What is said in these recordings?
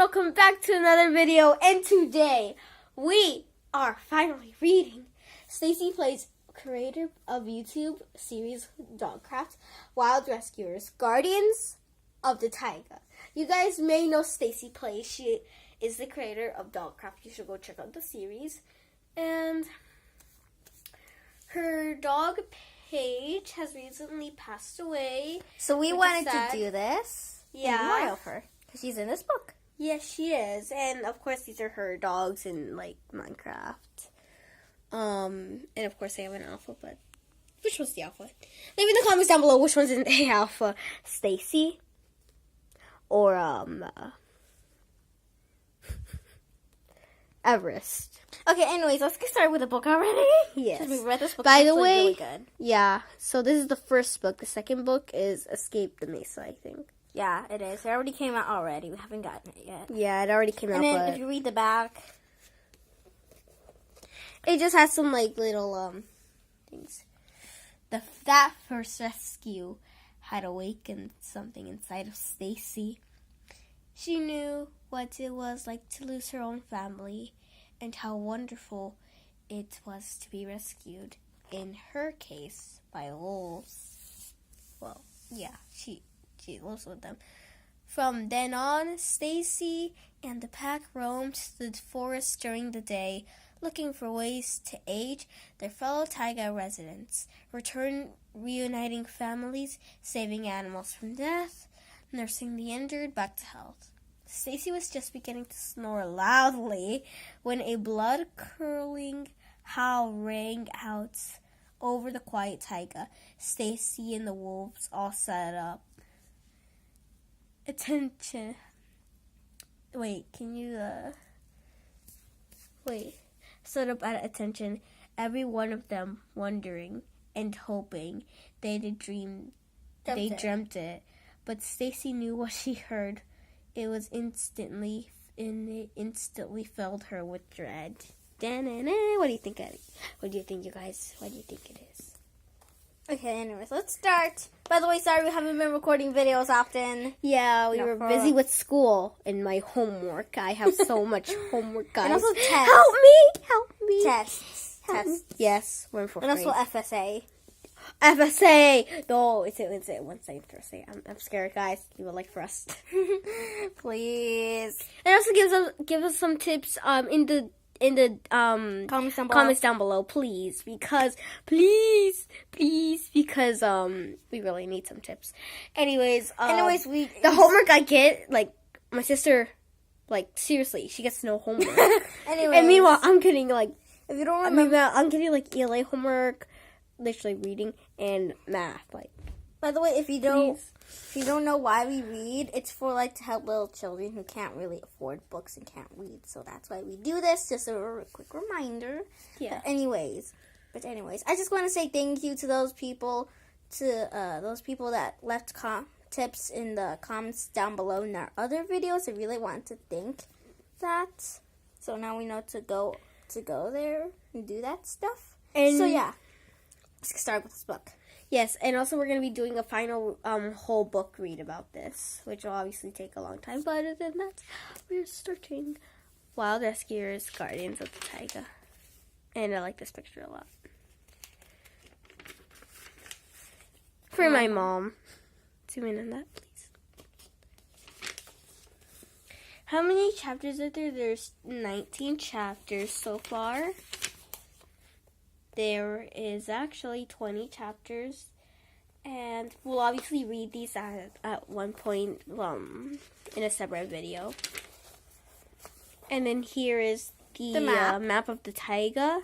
welcome back to another video. And today we are finally reading Stacyplays, creator of YouTube series Dogcraft, Wild Rescuers, Guardians of the Taiga. You guys may know Stacyplays. She is the creator of Dogcraft. You should go check out the series. And her dog Paige has recently passed away. So we wanted to do this in memorial of her because she's in this book. Yes, she is. And of course these are her dogs in like Minecraft. And of course they have an alpha, but which one's the alpha? Leave in the comments down below which one's in the alpha. Stacy or Everest. Okay, anyways, let's get started with the book already. Yes. We read this book. By the way, really good. Yeah. So this is the first book. The second book is Escape the Mesa, I think. Yeah, it is. It already came out already. We haven't gotten it yet. Yeah, it already came out. And then but if you read the back, it just has some like little things. That first rescue had awakened something inside of Stacy. She knew what it was like to lose her own family and how wonderful it was to be rescued, in her case, by wolves. Well, yeah, she lives with them. From then on, Stacy and the pack roamed the forest during the day, looking for ways to aid their fellow taiga residents, reuniting families, saving animals from death, nursing the injured back to health. Stacy was just beginning to snore loudly when a blood-curdling howl rang out over the quiet taiga. Stacy and the wolves all sat up. Attention. Stood up at attention, every one of them wondering and hoping they dreamed it. But Stacy knew what she heard. It instantly filled her with dread. What do you think? What do you think, you guys? What do you think it is? okay, anyways, let's start. By the way, sorry we haven't been recording videos often. Yeah, we were busy with school and my homework. I have so much homework, guys. And also tests. Help me. Tests. Yes, one for free. And also FSA. FSA. No, it's one second Thursday. I'm scared, guys. You would like for us. Please. And also give us some tips in the comments down below, please, because we really need some tips. Anyways, the homework I get, like my sister, like seriously, she gets no homework. Anyways, and meanwhile, I'm getting like, if you don't remember, I'm getting like ELA homework, literally reading and math. Like, by the way, if you don't know why we read, it's for like to help little children who can't really afford books and can't read. So that's why we do this. Just a quick reminder. Yeah. But anyways, I just want to say thank you to those people, that left tips in the comments down below in our other videos. I really want to thank that. So now we know to go there and do that stuff. And so yeah, let's start with this book. Yes, and also we're going to be doing a final whole book read about this, which will obviously take a long time, but other than that, we're starting Wild Rescuers, Guardians of the Taiga. And I like this picture a lot. For my mom. Zoom in on that, please. How many chapters are there? There's 19 chapters so far. There is actually 20 chapters, and we'll obviously read these at one point in a separate video. And then here is the map of the taiga.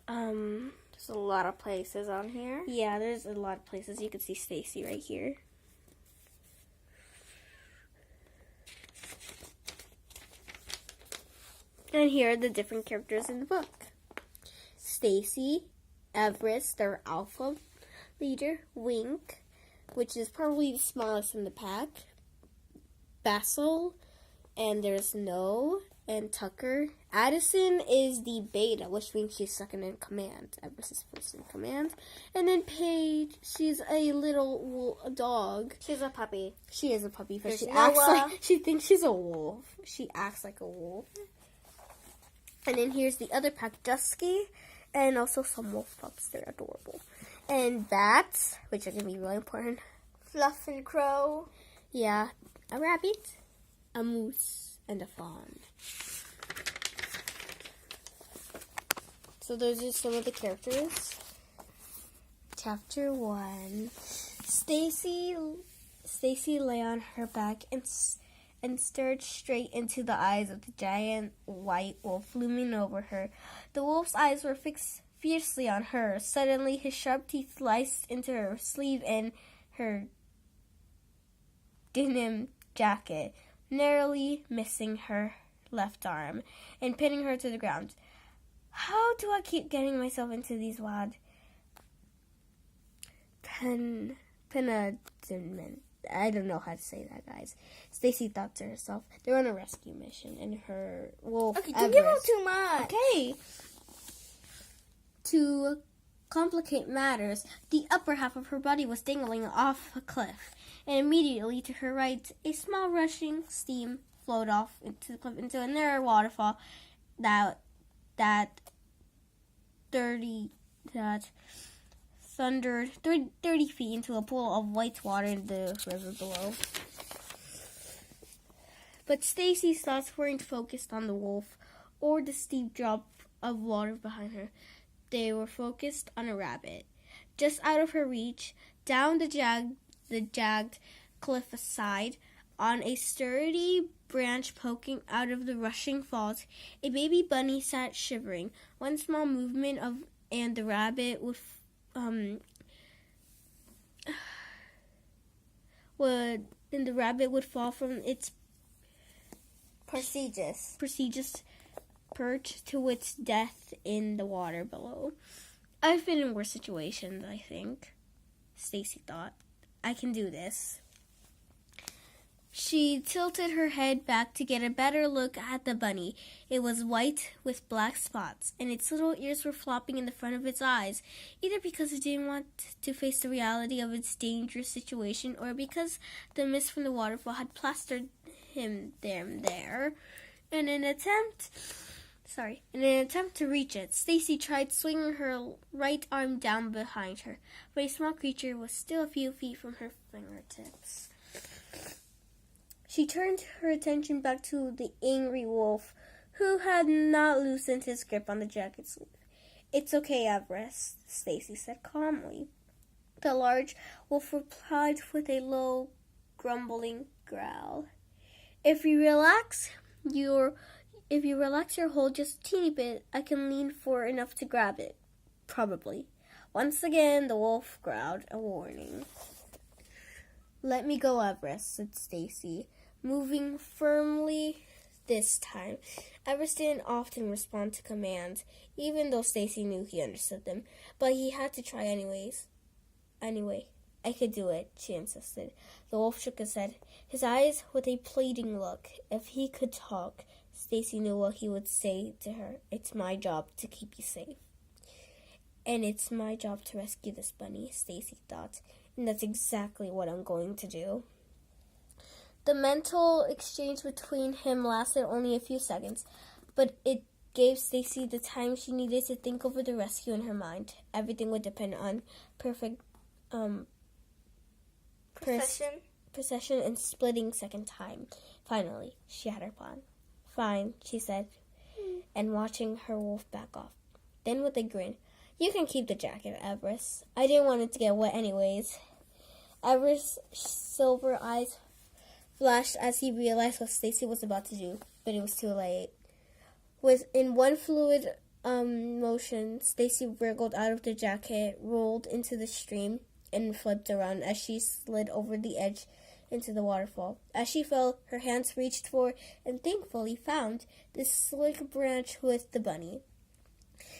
There's a lot of places on here. Yeah, there's a lot of places. You can see Stacy right here. And here are the different characters in the book. Stacy, Everest, their alpha leader, Wink, which is probably the smallest in the pack, Basil, and there's No, and Tucker, Addison is the beta, which means she's second in command. Everest is first in command. And then Paige, she's a little dog. She's a puppy. She is a puppy, but There's she thinks she's a wolf. She acts like a wolf. And then here's the other pack, Dusky, and also some wolf pups. They're adorable. And bats, which are going to be really important. Fluff and Crow. Yeah, a rabbit, a moose, and a fawn. So those are some of the characters. Chapter 1. Stacy lay on her back and stared straight into the eyes of the giant white wolf looming over her. The wolf's eyes were fixed fiercely on her. Suddenly, his sharp teeth sliced into her sleeve and her denim jacket, narrowly missing her left arm and pinning her to the ground. How do I keep getting myself into these wild penitentment? I don't know how to say that, guys. Stacy thought to herself. They're on a rescue mission, and her wolf. Okay, don't give them too much. Okay. To complicate matters, the upper half of her body was dangling off a cliff, and immediately to her right, a small rushing stream flowed off into the cliff into a narrow waterfall that thundered 30 feet into a pool of white water in the river below. But Stacy's thoughts weren't focused on the wolf or the steep drop of water behind her. They were focused on a rabbit. Just out of her reach, down the jagged cliff side, on a sturdy branch poking out of the rushing falls, a baby bunny sat shivering. One small movement and the rabbit would fall from its prestigious perch to its death in the water below. I've been in worse situations, I think, Stacy thought. I can do this. She tilted her head back to get a better look at the bunny. It was white with black spots, and its little ears were flopping in the front of its eyes, either because it didn't want to face the reality of its dangerous situation, or because the mist from the waterfall had plastered him there. In an attempt to reach it, Stacy tried swinging her right arm down behind her, but a small creature was still a few feet from her fingertips. She turned her attention back to the angry wolf, who had not loosened his grip on the jacket sleeve. "It's okay, Everest," Stacy said calmly. The large wolf replied with a low, grumbling growl. If you relax your hold just a teeny bit, I can lean forward enough to grab it. Probably. Once again, the wolf growled a warning. "Let me go, Everest," said Stacy, moving firmly this time. Everest didn't often respond to commands, even though Stacy knew he understood them, but he had to try anyways. "Anyway, I could do it," she insisted. The wolf shook his head, his eyes with a pleading look. If he could talk, Stacy knew what he would say to her. "It's my job to keep you safe." "And it's my job to rescue this bunny," Stacy thought, "and that's exactly what I'm going to do." The mental exchange between him lasted only a few seconds, but it gave Stacy the time she needed to think over the rescue in her mind. Everything would depend on perfect precision and splitting second time. Finally, she had her plan. "Fine," she said, and watching her wolf back off. Then with a grin, "You can keep the jacket, Everest. I didn't want it to get wet anyways." Everest's silver eyes flashed as he realized what Stacy was about to do, but it was too late. In one fluid motion, Stacy wriggled out of the jacket, rolled into the stream, and flipped around as she slid over the edge into the waterfall. As she fell, her hands reached for and thankfully found this slick branch with the bunny.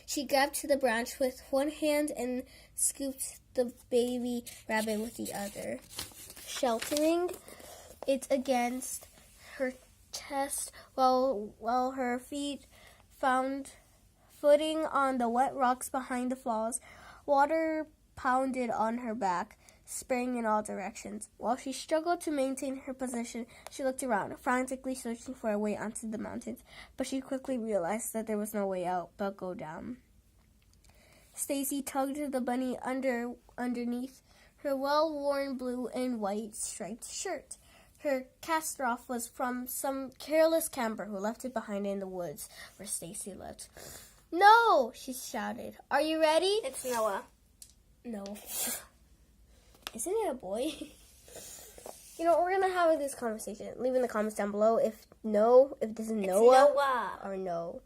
She grabbed to the branch with one hand and scooped the baby rabbit with the other, sheltering it against her chest while her feet found footing on the wet rocks behind the falls. Water pounded on her back, spraying in all directions. While she struggled to maintain her position, she looked around, frantically searching for a way onto the mountains, but she quickly realized that there was no way out but go down. Stacy tugged the bunny underneath her well-worn blue and white striped shirt. Her cast-off was from some careless camper who left it behind in the woods where Stacy lived. "No!" she shouted. "Are you ready?" It's Noah. No. Isn't it a boy? We're going to have this conversation. Leave in the comments down below if this is Noah or no.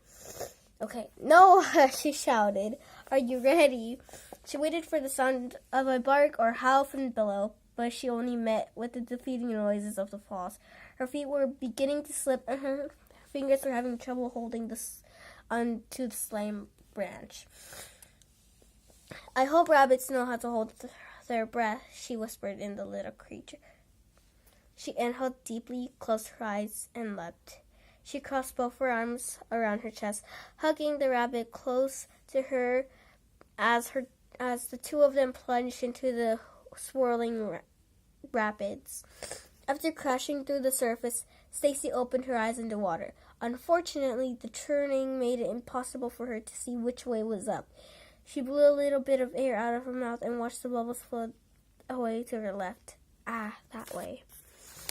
Okay. "Noah!" she shouted. "Are you ready?" She waited for the sound of a bark or howl from below, but she only met with the defeating noises of the falls. Her feet were beginning to slip, and her fingers were having trouble holding onto the slime branch. "I hope rabbits know how to hold their breath," she whispered in the little creature. She inhaled deeply, closed her eyes, and leapt. She crossed both her arms around her chest, hugging the rabbit close to her as the two of them plunged into the swirling rapids. After crashing through the surface, Stacy opened her eyes into water. Unfortunately, the churning made it impossible for her to see which way was up. She blew a little bit of air out of her mouth and watched the bubbles float away to her left. That way.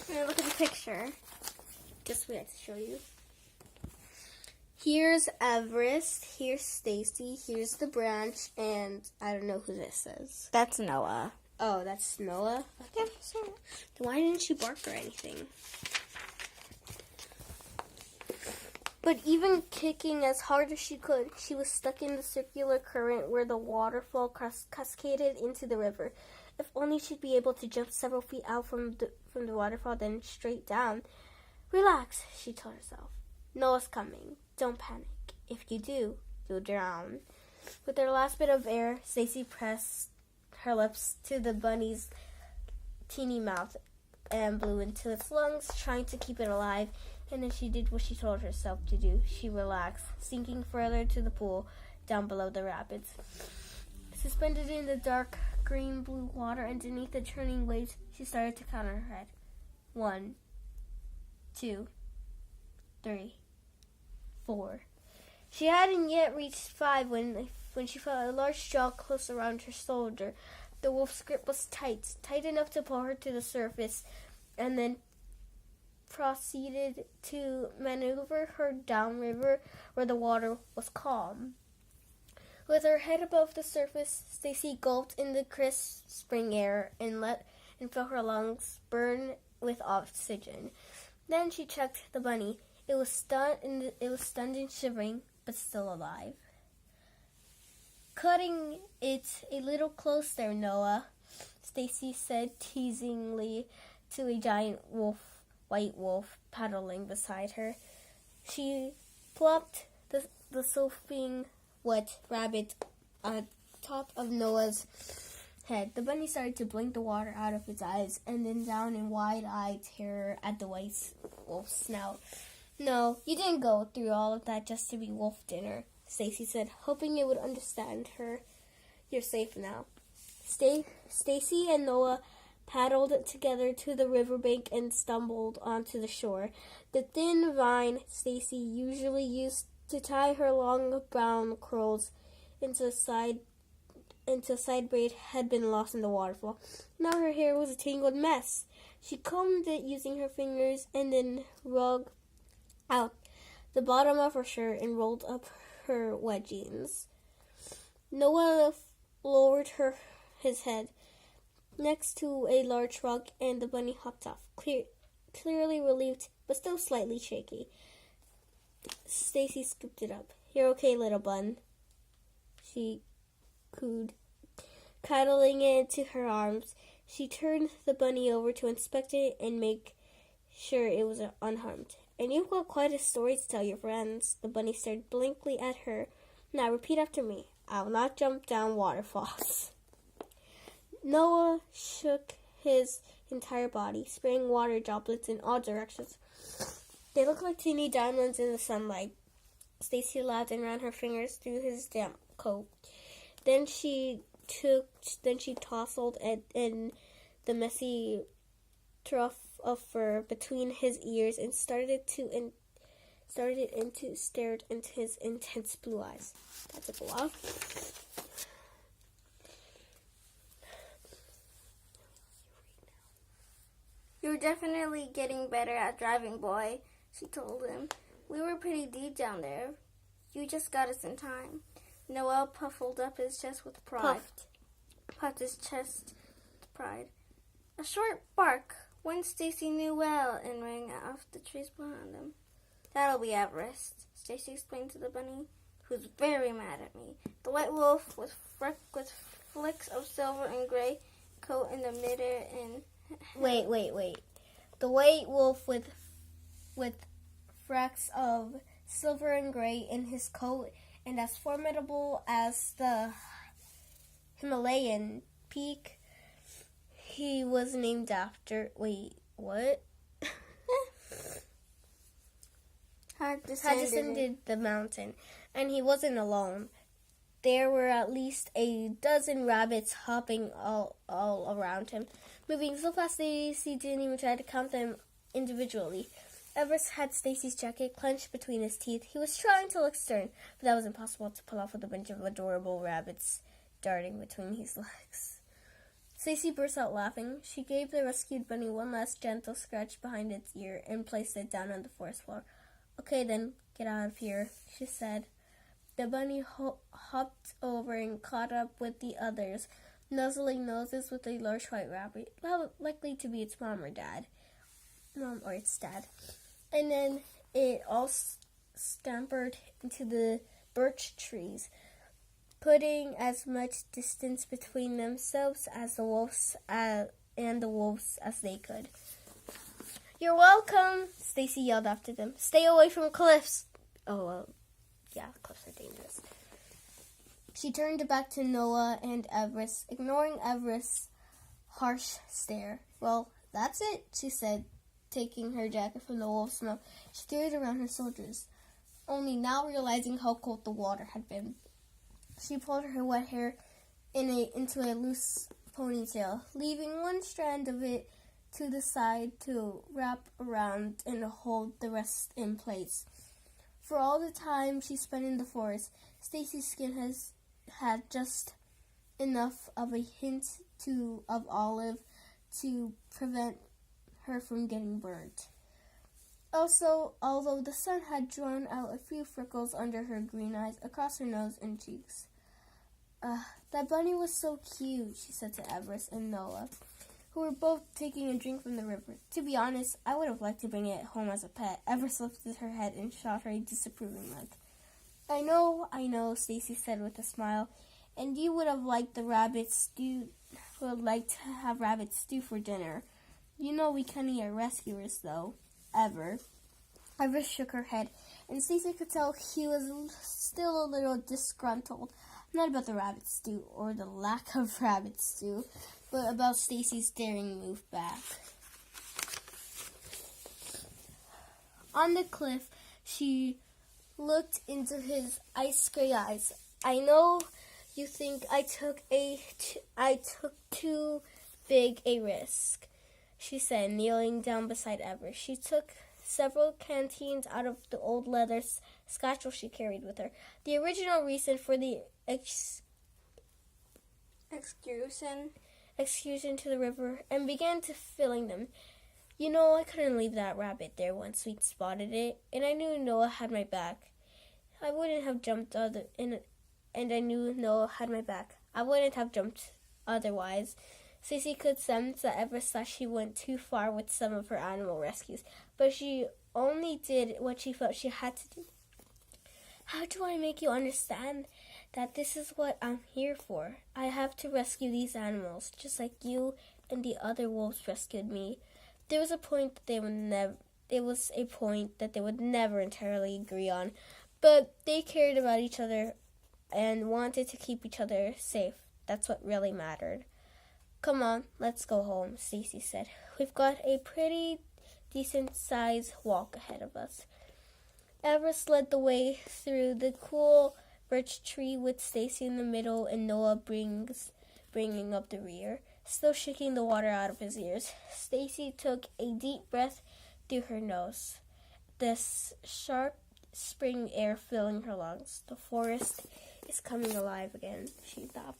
Now look at the picture. Just wait to show you. Here's Everest, here's Stacy, here's the branch, and I don't know who this is. That's Noah. Oh, that's Noah? Yeah, sure. Then why didn't she bark or anything? But even kicking as hard as she could, she was stuck in the circular current where the waterfall cascaded into the river. If only she'd be able to jump several feet out from the waterfall, then straight down. "Relax," she told herself. "Noah's coming. Don't panic. If you do, you'll drown." With her last bit of air, Stacy pressed her lips to the bunny's teeny mouth and blew into its lungs, trying to keep it alive. And then she did what she told herself to do. She relaxed, sinking further to the pool down below the rapids. Suspended in the dark green-blue water underneath the churning waves, she started to count on her head. 1, 2, 3, 4. She hadn't yet reached 5 when she felt a large jaw close around her shoulder. The wolf's grip was tight enough to pull her to the surface, and then proceeded to maneuver her downriver where the water was calm. With her head above the surface, Stacy gulped in the crisp spring air and felt her lungs burn with oxygen. Then she checked the bunny. It was stunned and shivering, but still alive. "Cutting it a little close there, Noah," Stacy said teasingly to a giant white wolf paddling beside her. She plopped the soaking wet rabbit on top of Noah's head. The bunny started to blink the water out of its eyes and then down in wide-eyed terror at the white wolf's snout. "No, you didn't go through all of that just to be wolf dinner," Stacy said, hoping it would understand her. "You're safe now." Stacy and Noah paddled together to the riverbank and stumbled onto the shore. The thin vine Stacy usually used to tie her long brown curls into a side braid had been lost in the waterfall. Now her hair was a tangled mess. She combed it using her fingers and then wrung out the bottom of her shirt and rolled up her wet jeans. Noah lowered his head next to a large rock, and the bunny hopped off, clearly relieved, but still slightly shaky. Stacy scooped it up. "You're okay, little bun," she cooed, cuddling it into her arms. She turned the bunny over to inspect it and make sure it was unharmed. "And you've got quite a story to tell your friends." The bunny stared blankly at her. "Now repeat after me. I will not jump down waterfalls." Noah shook his entire body, spraying water droplets in all directions. They looked like teeny diamonds in the sunlight. Stacy laughed and ran her fingers through his damp coat. Then she tousled in the messy trough of fur between his ears and stared into his intense blue eyes. That took a while. You're definitely getting better at driving, boy, she told him. We were pretty deep down there. You just got us in time. Noel puffled up his chest with pride. Puffed his chest with pride. A short bark, one Stacy knew well, and rang off the trees behind them. That'll be Everest, Stacy explained to the bunny, who's very mad at me. The white wolf with flecks of silver and gray coat in the midair and... Wait. The white wolf with flecks of silver and gray in his coat and as formidable as the Himalayan peak he was named after. Wait, what? had descended the mountain, and he wasn't alone. There were at least a dozen rabbits hopping all around him, moving so fast Stacy didn't even try to count them individually. Everest had Stacy's jacket clenched between his teeth. He was trying to look stern, but that was impossible to pull off with a bunch of adorable rabbits darting between his legs. Stacy burst out laughing. She gave the rescued bunny one last gentle scratch behind its ear and placed it down on the forest floor. Okay then, get out of here, she said. The bunny hopped over and caught up with the others, nuzzling noses with a large white rabbit, likely to be its mom or its dad. And then it all scampered into the birch trees, putting as much distance between themselves as the wolves as they could. You're welcome, Stacy yelled after them. Stay away from cliffs. Oh, well, yeah, cliffs are dangerous. She turned back to Noah and Everest, ignoring Everest's harsh stare. Well, that's it, she said, taking her jacket from the wolf's mouth. She threw it around her shoulders, only now realizing how cold the water had been. She pulled her wet hair into a loose ponytail, leaving one strand of it to the side to wrap around and hold the rest in place. For all the time she spent in the forest, Stacy's skin had just enough of a hint of olive to prevent her from getting burnt. Also, although the sun had drawn out a few freckles under her green eyes, across her nose and cheeks. That bunny was so cute, she said to Everest and Noah, who were both taking a drink from the river. To be honest, I would have liked to bring it home as a pet. Everest lifted her head and shot her a disapproving look. I know, Stacy said with a smile. And you would have liked to have rabbit stew for dinner. You know we can't eat our rescuers, though. Ever. Everest shook her head, and Stacy could tell he was still a little disgruntled. Not about the rabbit stew, or the lack of rabbit stew, but about Stacy's daring move back. On the cliff, she looked into his ice-gray eyes. I know you think I took too big a risk, she said, kneeling down beside Everest. She took several canteens out of the old leather satchel she carried with her, the original reason for the excursion to the river, and began to filling them. You know, I couldn't leave that rabbit there once we'd spotted it, and I knew Noah had my back. I wouldn't have jumped otherwise. Stacy could sense that Everest thought she went too far with some of her animal rescues, but she only did what she felt she had to do. How do I make you understand that this is what I'm here for? I have to rescue these animals, just like you and the other wolves rescued me. There was a point that they would never entirely agree on, but they cared about each other and wanted to keep each other safe. That's what really mattered. Come on, let's go home, Stacy said. We've got a pretty decent-sized walk ahead of us. Everest led the way through the cool birch tree with Stacy in the middle and Noah bringing up the rear, still shaking the water out of his ears. Stacy took a deep breath through her nose, this sharp spring air filling her lungs. The forest is coming alive again, she thought,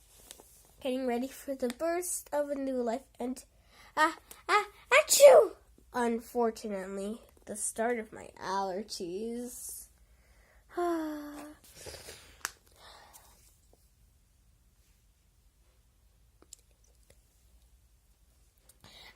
getting ready for the burst of a new life. And achoo! Unfortunately, the start of my allergies.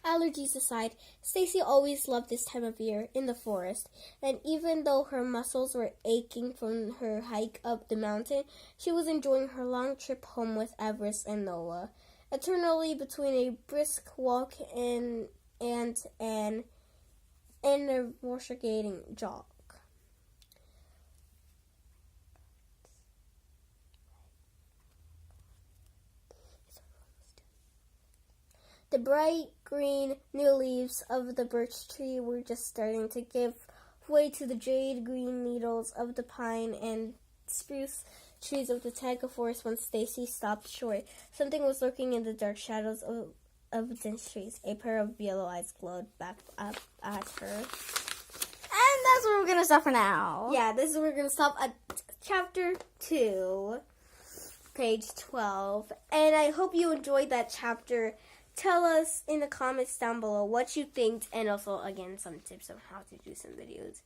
Allergies aside, Stacy always loved this time of year in the forest, and even though her muscles were aching from her hike up the mountain, she was enjoying her long trip home with Everest and Noah, eternally between a brisk walk and a mortificating jog. The bright green new leaves of the birch tree were just starting to give way to the jade green needles of the pine and spruce trees of the taiga forest when Stacy stopped short. Something was lurking in the dark shadows of dense trees. A pair of yellow eyes glowed back up at her. And that's where we're going to stop for now. Yeah, this is where we're going to stop at chapter 2, page 12. And I hope you enjoyed that chapter. Tell us in the comments down below what you think, and also, again, some tips on how to do some videos.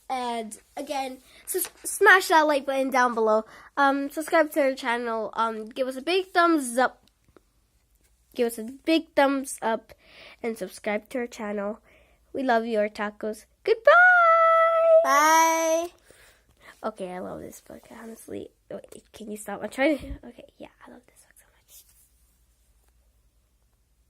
And again, smash that like button down below. Subscribe to our channel. Give us a big thumbs up. Give us a big thumbs up, and subscribe to our channel. We love you, our tacos. Goodbye. Bye. Okay, I love this book. Honestly, wait, can you stop? I'm trying to. Okay, yeah, I love this.